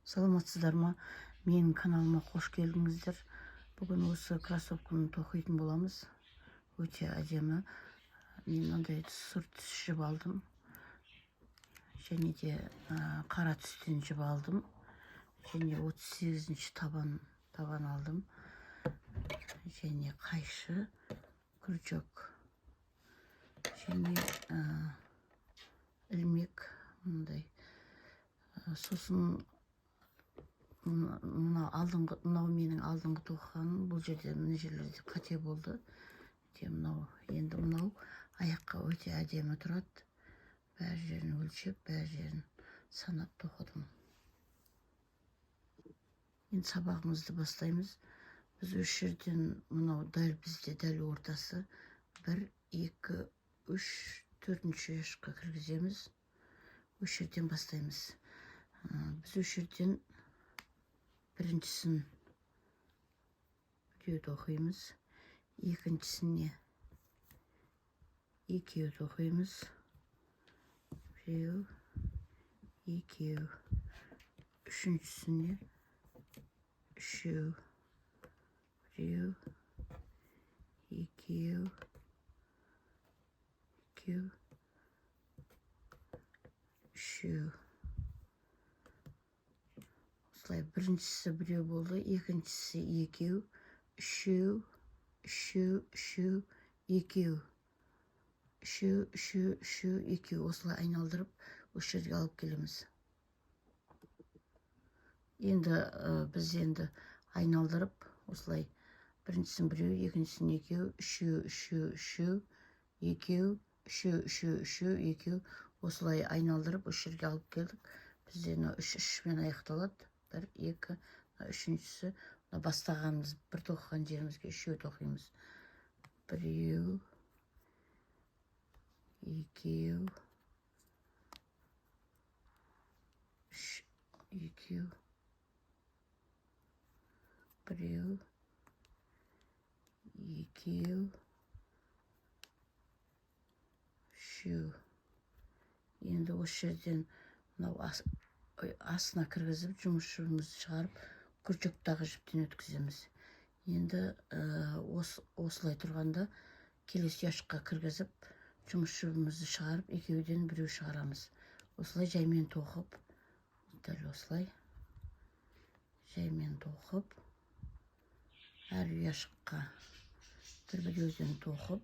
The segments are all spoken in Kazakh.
Саламатсыздар ма? Менің каналыма қош келдіңіздер. Бүгін осы кроссовканы тоқитын боламыз. Өте әдемі. Мен мынандай сұр түс жіп алдым. Және де қара түстен жіп алдым. Және 38-ші табан алдым. Және қайшы, күрчек. Және ілмек мындай. Сосын мынау менің алдыңғы тоқығаным. Бұл жерде мына жерлерде қате болды. Енді мынау аяққа өте әдемі тұрады. Бәр жерін өлшеп, бәр жерін санап тоқыдым. Енді сабағымызды бастаймыз. Біз үш жерден мынау бізде дәл ортасы 1, 2, 3, 4-ші яшыққа кіргіземіз. Үш жерден бастаймыз. Біз үш жерден біріншісін біреуді оқимыз. Екіншісіне екеуді оқимыз. Біреу, екеу. Үшіншісіне үшеу. Біреу, екеу, екеу, үшеу. Осылай біріншісі біреу болды, екіншісі екеу, үшеу, үшеу, үшеу, екеу. Үшеу, үшеу, үшеу, екеу. Осылай айналдырып, үш жерге алып келеміз. Енді біз айналдырып, осылай біріншісін біреу, екіншісін екеу, үшеу, үшеу, үшеу, екеу, үшеу, үшеу, үшеу, екеу. Осылай айналдырып, үш жерге алып келдік. Бізден үшпен аяқталады. 1, 2, үшіншісі. Бастағанымыз бір тоқыған жерімізге үшеу тоқимыз. Біреу, екеу, екеу, біреу, екеу, үшеу. Енді осы жерден астына кіргізіп, жұмыс жібімізді шығарып, күрчектағы жіптен өткіземіз. Енді осылай тұрғанда келесі яшыққа кіргізіп, жұмыс жібімізді шығарып, екеуден біреу шығарамыз. Осылай жаймен тоқып, дәл осылай жаймен тоқып, әр яшыққа біреуден тоқып,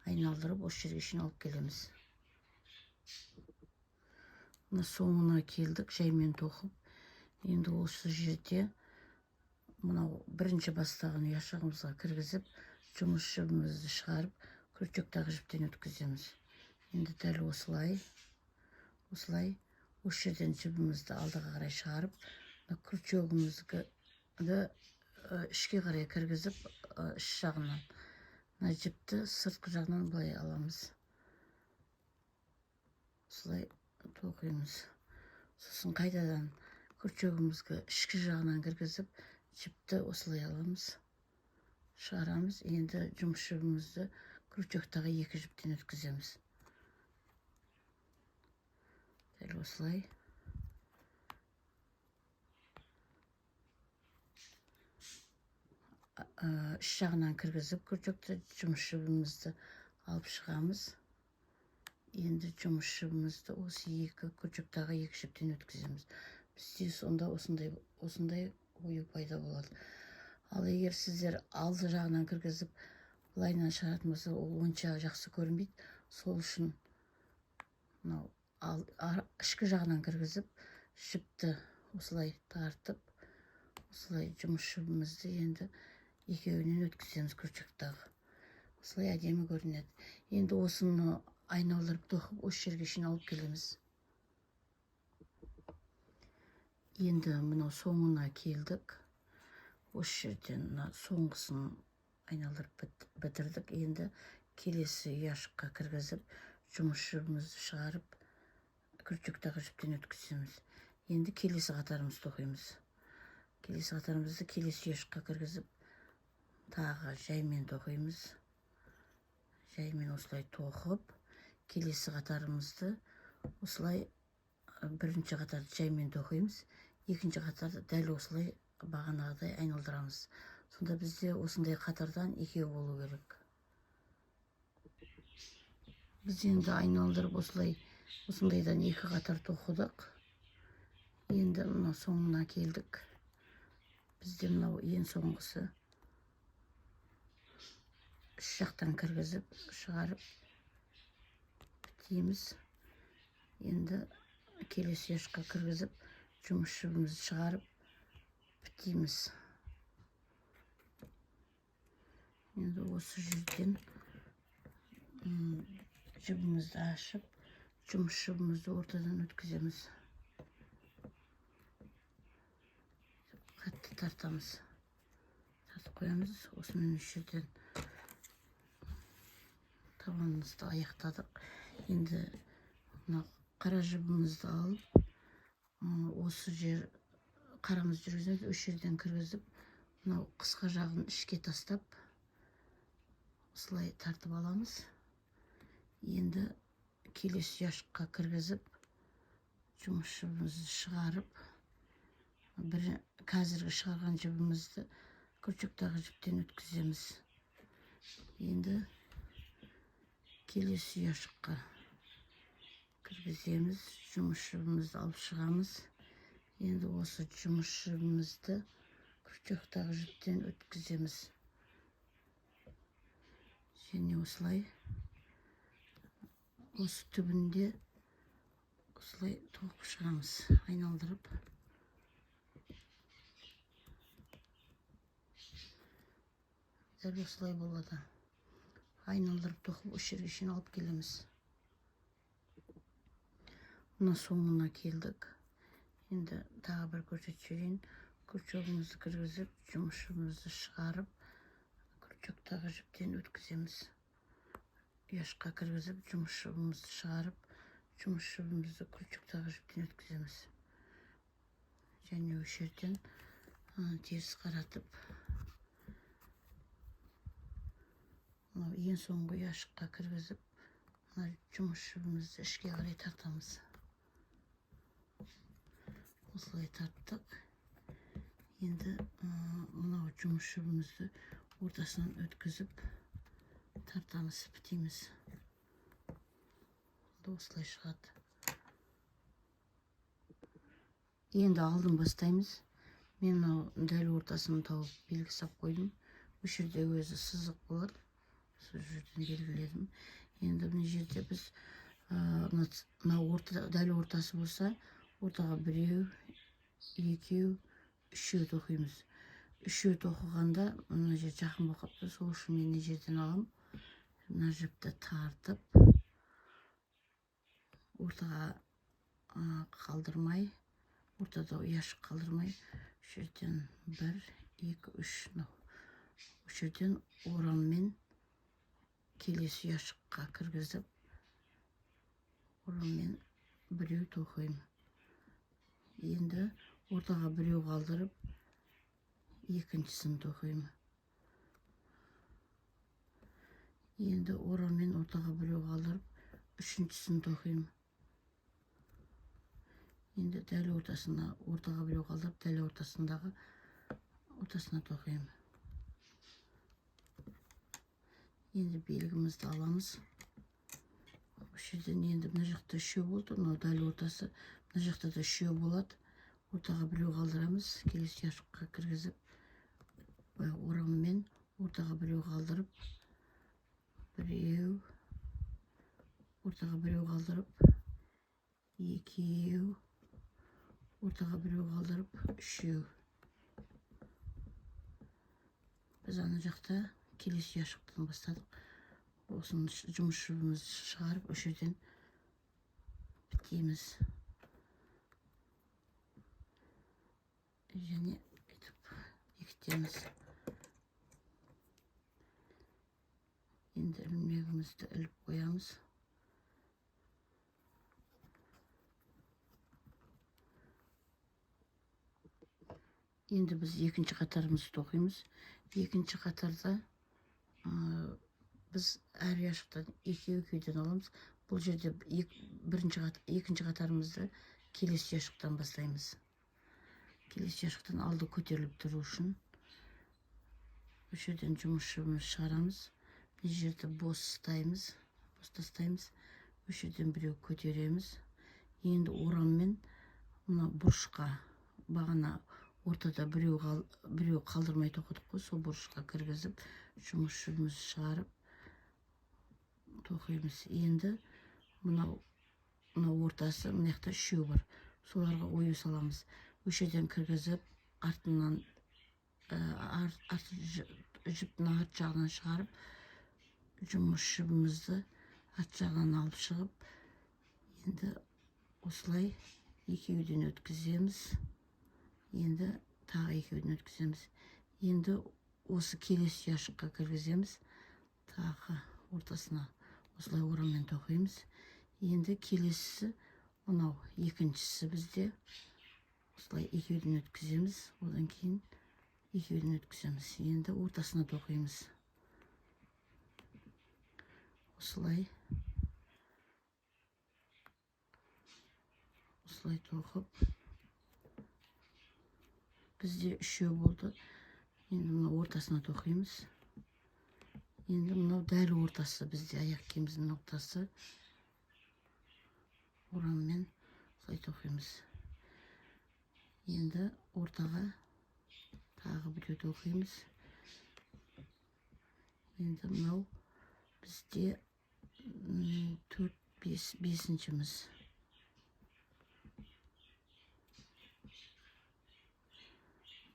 айналдырып, осы жерге шейін алып келеміз. Соңына келдік, жаймен тоқып. Енді осы жерде мынау бірінші бастаған яшығымызға кіргізіп, жұмыс жібімізді шығарып, күрчектағы жіптен өткіземіз. Енді дәл осылай, осы жерден жібімізді алдыға қарай шығарып, күрчегімізді ішке қарай кіргізіп, іш жағынан жіпті сыртқы жағынан былай аламыз. Осылай тоқимыз. Сосын қайтадан күрчегімізді ішкі жағынан кіргізіп, жіпті осылай аламыз, шығарамыз. Енді жұмыс жібімізді күрчектағы екі жіптен өткіземіз. Дәл осылай. Іш жағынан кіргізіп, күрчекті жұмыс жібімізді алып шығамыз. Енді жұмыс жібімізді осы күрчектағы екі жіптен өткіземіз. Бізде сонда осындай ою пайда болады. Ал егер сіздер алды жағынан кіргізіп, былайынан шығаратын болса, ол онша жақсы көрінбейді. Сол үшін ішкі жағынан кіргізіп, жіпті осылай тартып, осылай жұмыс жібімізді енді екеуінен өткіземіз күрчектағы. Осылай әдемі көрінеді. Енді осыны айналдырып тоқып, осы жерге шейін алып келеміз. Енді мынау соңына келдік. Осы жерден соңғысын айналдырып бітірдік. Енді келесі яшыққа кіргізіп, жұмыс жібімізді шығарып, күрчектағы жіптен өткіземіз. Енді келесі қатарымызды тоқимыз. Келесі қатарымызды келесі яшыққа кіргізіп, тағы жаймен тоқимыз. Жаймен осылай тоқып, келесі қатарымызды осылай бірінші қатарды жаймен тоқимыз. екінші қатарды дәл осылай бағанағыдай айналдырамыз. Сонда бізде осындай қатардан екеу болу керек. Біз енді айналдырып осындайдан екі қатар тоқыдық. Енді мына соңына келдік. Бізде мынау ең соңғысы. Үш жақтан кіргізіп, шығарып бітейміз. Енді келесі ұшқа кіргізіп, жұмыс жібімізді шығарып бітейміз. Енді осы жерден жібімізді ашып, жұмыс жібімізді ортадан өткіземіз. Қатты тартамыз. Тартып қоямыз. Осымен осы жерден табанымызды аяқтадық. Енді қара жібімізді алып, осы жер қарамыз жүргізіп, осы жерден кіргізіп, мынау қысқа жағын ішке тастап, осылай тартып аламыз. Енді келесі ұяшыққа кіргізіп, жұмыс жібімізді шығарып, қазіргі шығарған жібімізді күрчіктағы жіптен өткіземіз. Енді келесі ұяшыққа кіргіземіз, жұмыс жібімізді алып шығамыз. Енді осы жұмыс жібімізді күрчіктағы жіптен өткіземіз. Және осылай осы түбінде осылай тоқып шығамыз, айналдырып. Дәл осылай болады. Айналдырып тоқып осы жерге шейін алып келеміз. Мына соңына келдік. Енді тағы бір көрсетіп жіберейін. Күрчігімізді кіргізіп, жұмыс жібімізді шығарып, күрчіктағы жіптен өткіземіз. Ұяшыққа кіргізіп, жұмыс жібімізді шығарып, жұмыс жібімізді күрчіктағы жіптен өткіземіз. Және осы жерден теріс қаратып, ең соңғы ұяшыққа кіргізіп, жұмыс жібімізді ішке қарай тартамыз. Осылай тарттық. Енді мынау жұмыс жібімізді ортасынан өткізіп тартамыз, бітейміз. Осылай шығады. Енді алдын бастаймыз. Мен дәл ортасын тауып белгі сап қойдым. Осы жерде өзі сызық болады. Сол жерден белгіледім. Енді мына жерде біз дәл ортасы болса, ортаға біреу, екеу, үшеу тоқимыз. Үшеу тоқығанда мына жер жақын болып қалыпты. Сол үшін мен мына жерден алам. Мына жіпті тартып, ортаға қалдырмай, ортада ұяшық қалдырмай, жерден 1, 2, 3, жерден ораммен келесі ұяшыққа кіргізіп, ораммен біреу тоқимын. Енді ортаға біреу қалдырып, екіншісін тоқимын. Енді ораммен ортаға біреу қалдырып, үшіншісін тоқимын. Енді дәл ортасына ортаға біреу қалдырып, дәл ортасына тоқимын. Енді белгімізді аламыз. Осы жерден енді мына жақта үшеу болды, мынау дәл ортасы. Мына жақта да үшеу болады. Ортаға біреу қалдырамыз, келесі ұяшыққа кіргізіп, ораммен ортаға біреу қалдырып, біреу, ортаға біреу қалдырып, екеу, ортаға біреу қалдырып, үшеу. Біз ана жақта келесі ұяшықтан бастадық. Осының жұмыс жібімізді шығарып, осы жерден бітейміз. Және бекітеміз. Енді ілмегімізді іліп қоямыз. Енді біз екінші қатарымызды тоқимыз. Екінші қатарда біз әр ұяшықтан екеуден аламыз. Бұл жерде екінші қатарымызды келесі ұяшықтан бастаймыз. келесі жашықтан алды көтеріліп тұру үшін осы жерден жұмысшымызды шығарамыз. Мына жерді бос тастаймыз. Осы жерден біреу көтереміз. Енді ораммен мына бұрышқа, бағана ортада біреу қалдырмай тоқыдық қой, сол бұрышқа кіргізіп жұмысшымызды шығарып тоқимыз. Енді мынау ортасы, мына жақта үшеу бар, соларға ою саламыз. Осы жерден кіргізіп артынан жіптің арт жағынан шығарып жұмысшымызды арт жағынан алып шығып, енді осылай екеуден өткіземіз. Енді тағы екеуден өткіземіз. Енді осы келесі яшыққа кіргіземіз. Тағы ортасына осылай ораммен тоқимыз. Енді келесісі мынау екіншісі бізде. Осылай екеуден өткіземіз. Одан кейін екеуден өткіземіз. Енді ортасына тоқимыз. Осылай тоқып, бізде үшеу болды. Енді мынау ортасына тоқимыз. Енді мынау дәл ортасы, бізде аяқ киіміміздің ортасы. Ораммен осылай тоқимыз. Енді ортаға тағы біреу тоқимыз. Енді мынау бізде 4-5-5-шіміз.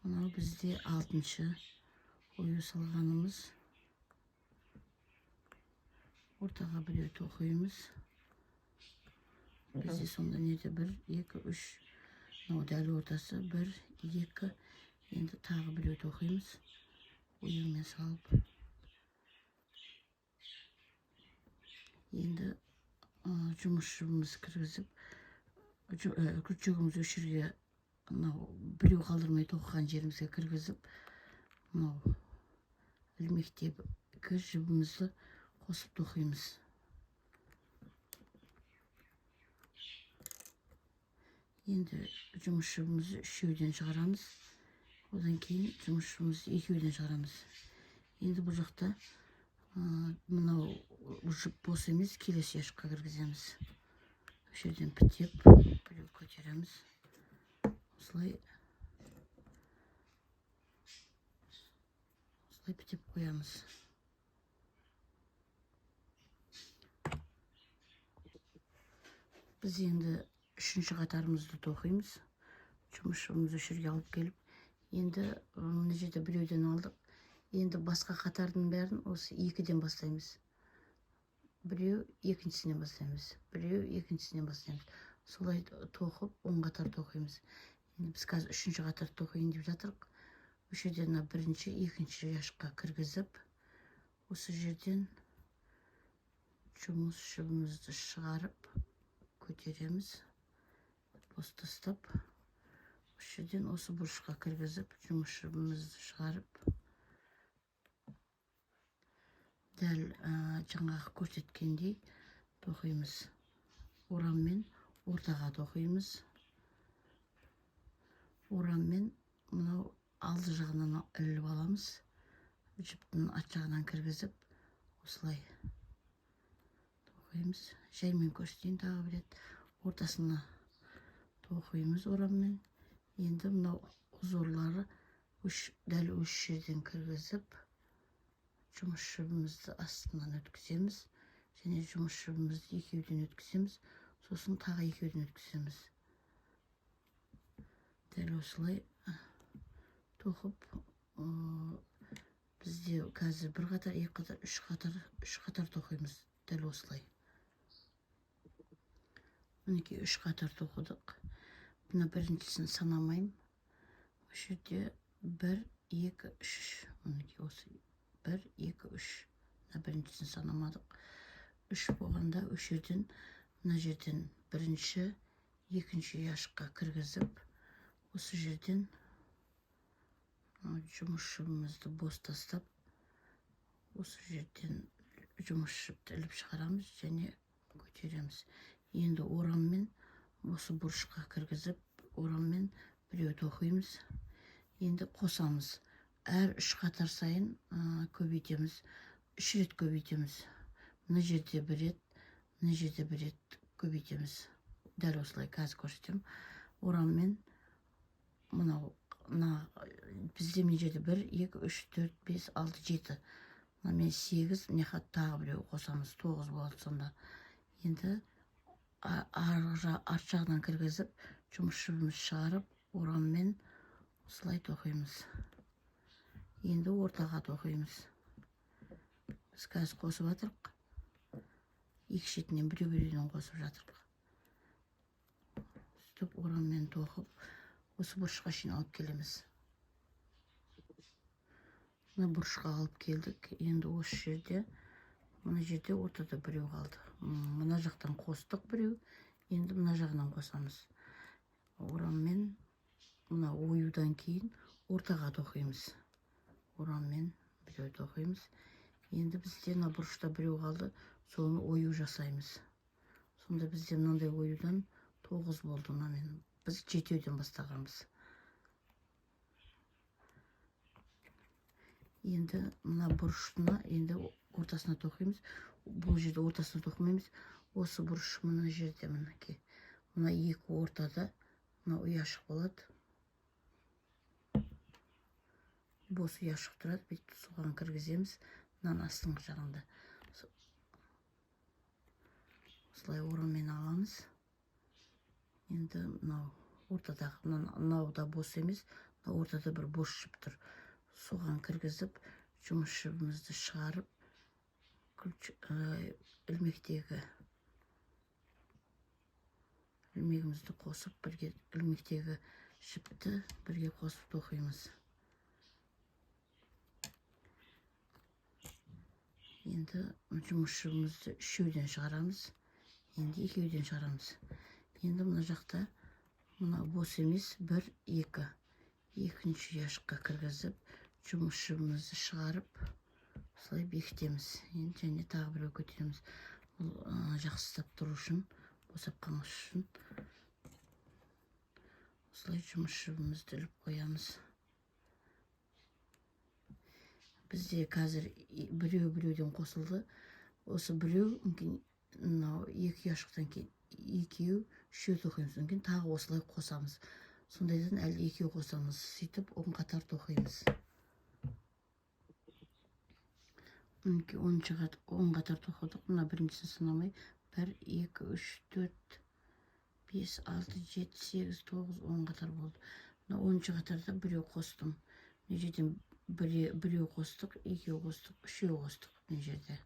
Мынау бізде 6-шы ою салғанымыз. Ортаға біреу тоқимыз. Бізде сонда неде 1, 2, 3. Мынау дәл ортасы 1, 2. Енді тағы біреу тоқимыз. Оюмен салып. Енді жұмысшымыз кіргізіп, күртшегіміз осы жерге біреу қалдырмай тоқыған жерімізге кіргізіп, мынау ілмектегі жібімізді қосып тоқимыз. Енді жұмысшымызды үшеуден шығарамыз. Одан кейін жұмысшымызды екеуден шығарамыз. Енді бұл жақта мынау жіп бос емес, келесі яшыққа кіргіземіз. Осы жерден бітеп, біреу көтереміз. Осылай бітеп қоямыз. Біз енді үшінші қатарымызды тоқимыз. Жұмысшымызды осы жерге алып келіп, енді мына жерде біреуден алдық. Енді басқа қатардың бәрін осы 2-ден бастаймыз. Біреу екіншісінен бастаймыз. Біреу екіншісінен бастаймыз. Солай тоқып, 10 қатар тоқимыз. Енді біз қазір 3-ші қатар тоқиын деп жатырық. Осы жерден 1-ші, 2-ші яшыққа кіргізіп, осы жерден жұмысшымызды шығарып көтереміз. Бос тастап, осы жерден осы бұрышқа кіргізіп, жұмысшымызды шығарып, дәл жаңағы көрсеткендей тоқимыз. Ораммен ортаға тоқимыз. Ораммен мынау алды жағынан іліп аламыз. Жіптің арт жағынан кіргізіп, осылай тоқимыз. Жаймен көрсетейін тағы бір рет. Ортасына тоқимыз ораммен. Енді мынау ұзорлары дәл осы жерден кіргізіп, жұмысшымызды астынан өткіземіз. Және жұмысшымызды екеуден өткіземіз. Сосын тағы екеуден өткіземіз. Дәл осылай тоқып, бізде қазір 1 қатар, 2 қатар, 3 қатар тоқимыз. Дәл осылай. Мінекей 3 қатар тоқыдық. Бұны біріншісін санамайым. Осы жерде 1, 2, 3. Мінекей осы 1, 2, 3. Біріншісін санамадық. 3 болғанда осы жерден, мына жерден 1-ші, 2-ші яшыққа кіргізіп, осы жерден жұмысшымызды бос тастап, осы жерден жұмыс жіпті іліп шығарамыз және көтереміз. Енді ораммен осы бұрышқа кіргізіп, ораммен біреу тоқимыз. Енді қосамыз. Әр 3 қатар сайын көбейтеміз. 3 рет көбейтеміз. Мына жерде 1 рет, мына жерде 1 рет көбейтеміз. Дәл осылай қазір көрсетемін. Ораммен мынау бізде мына жерде 1, 2, 3, 4, 5, 6, 7. Мына мен 8, мына тағы біреу қосамыз. 9 болады сонда. Енді арт жағынан кіргізіп, жұмыс жібіміз шығарып, ораммен осылай тоқимыз. Енді ортаға тоқимыз. Біз қазір қосып жатырық. Екі шетінен біреу-біреуден қосып жатырық. Сөйтіп ораммен тоқып, осы бұрышқа шейін алып келеміз. Мына бұрышқа алып келдік. Енді осы жерде, мына жерде ортада біреу қалды. Мына жақтан қостық біреу. Енді мына жағынан қосамыз. Ораммен мына оюдан кейін ортаға тоқимыз. Ораммен біреу тоқимыз. Енді бізде мына бұрышта біреу қалды. Соны ою жасаймыз. Сонда бізде мынандай оюдан 9 болды. Біз 7-ден бастағанбыз. Енді мына бұрышына, енді ортасына тоқимыз. Бұл жерде ортасына тоқымаймыз. Осы бұрыш мына жерде мінеке. Мына екі ортада мына ұяшық болады. Бос ұяшық тұрады. Бүйтіп соған кіргіземіз. Мына астыңғы жағында. Осылай ораммен аламыз. Енді мынау ортадағы, мынау бос емес. Мына ортада бір бос жіп тұр. Соған кіргізіп, жұмыс жібімізді шығарып, ілмегімізді қосып, бірге ілмектегі жіпті бірге қосып тоқимыз. Енді жұмыс жібімізді 3-ден шығарамыз. Енді 2-ден шығарамыз. Енді мына жақта мына бос емес 1, 2. Екінші ұяшыққа кіргізіп, жұмыс жібімізді шығарып, осылай бекітеміз. Енді және тағы біреу көтереміз. Жақсы ұстап тұру үшін, босап қалмас үшін. Осылай жұмыс жібімізді іліп қоямыз. Бізде қазір біреуден қосылды. Осы біреу, екі ұяшықтан кейін 2, 3 тоқимыз. Тағы осылай қосамыз. Сондайдан әлі 2 қосамыз. Сөйтіп 10 қатар тоқимыз. 10 қатар тоқыдық. Мына біріншісін санамай 1, 2, 3, 4, 5, 6, 7, 8, 9, 10 қатар болды. Мына 10 қатарда біреу қостым. Мына жерден біреу қостық, 2 қостық, 3 қостық мына жерде.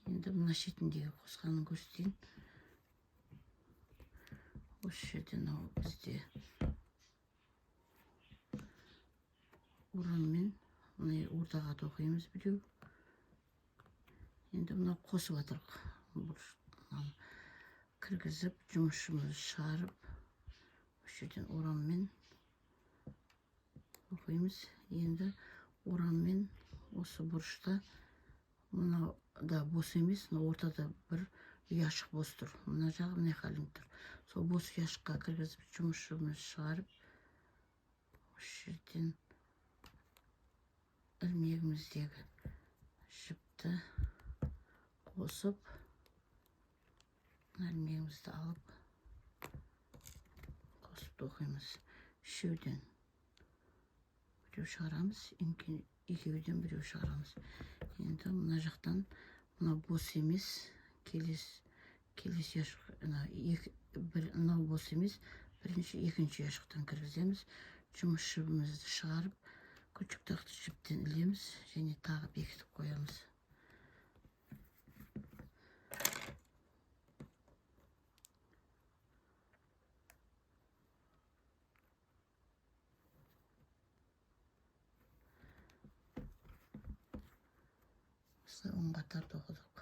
Енді мына шетіндегі қосқанын көрсетейін. Осы жерден бізде ораммен ортаға тоқимыз біреу. Енді мына қосып атырық. Кіргізіп, жұмысшымызды шығарып, осы жерден ораммен тоқимыз. Енді ораммен осы бұрышта, мына да бос емес, ортада бір ұяшық бос тұр. Мына жағы мына халін тұр. Сол бос ұяшыққа кіргізіп, жұмысшымызды шығарып, осы жерден ілмегіміздегі жіпті қосып, ілмегімізді алып, қосып тоқимыз. 3-ден біреу шығарамыз, 2-ден біреу шығарамыз. Енді мына жақтан, мына бос емес, келесі ұяшық, мынау бос емес, бірінші, екінші ұяшықтан кіргіземіз. Жұмыс жібімізді шығарып, күлчік тақты жіптен ілеміз, және тағы бекітіп қоямыз. Осылай 10 қатар тоқыдық.